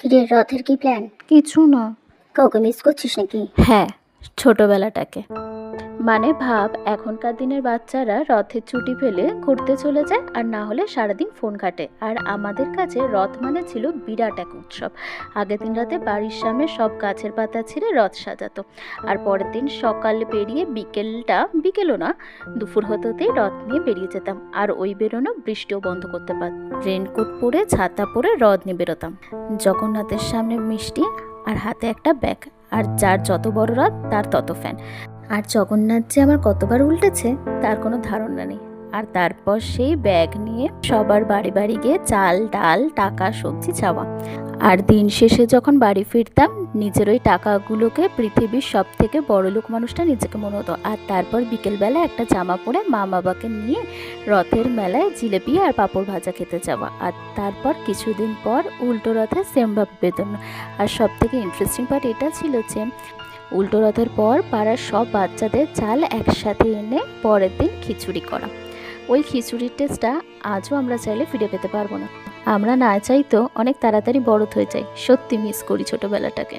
কিরে, রথের কি প্ল্যান? কিছু না। কাউকে মিস করছিস নাকি? হ্যাঁ, ছোটবেলাটাকে। মানে ভাব, এখনকার দিনের বাচ্চারা রথের ছুটি পেলে ঘুরতে চলে যায়, আর না হলে সারাদিন ফোন ঘাটে। আর আমাদের কাছে রথ মানে ছিল বিরাট এক উৎসব। আগের দিন রাতে বাড়ির সামনে সব গাছের পাতা ছিঁড়ে রথ সাজাতো, আর পরের দিন সকালে বেরিয়ে বিকেলও না, দুপুর হতেই রথ নিয়ে বেরিয়ে যেতাম। আর ওই বেরোনো বৃষ্টিও বন্ধ করতে পারত। রেনকোট পরে ছাতা পরে রথ নিয়ে বেরোতাম। জগন্নাথের সামনে মিষ্টি আর হাতে একটা ব্যাগ, আর যার যত বড় রথ তার তত ফ্যান। আর জগন্নাথ যে আমার কতবার উল্টেছে তার কোনো ধারণা নেই। আর তারপর সেই ব্যাগ নিয়ে সবার বাড়ি বাড়ি গিয়ে চাল ডাল টাকা সবজি চাওয়া। আর দিন শেষে যখন বাড়ি ফিরতাম, নিজের ওই টাকাগুলোকে পৃথিবীর সব থেকে বড় লোক মানুষটা নিজেকে মনে হতো। আর তারপর বিকেলবেলা একটা জামা পরে মা বাবাকে নিয়ে রথের মেলায় জিলেপি আর পাঁপড় ভাজা খেতে যাওয়া। আর তারপর কিছুদিন পর উল্টো রথে সেমভাবে বেদনা। আর সব থেকে ইন্টারেস্টিং পার্ট এটা ছিল যে উল্টো রথের পর পাড়ার সব বাচ্চাদের চাল একসাথে এনে পরের দিন খিচুড়ি করা। ওই খিচুড়ির টেস্টটা আজও আমরা চাইলে ফিরে পেতে পারবো না। আমরা না চাইতো অনেক তাড়াতাড়ি বড় হয়ে যাই। সত্যি মিস করি ছোটবেলাটাকে।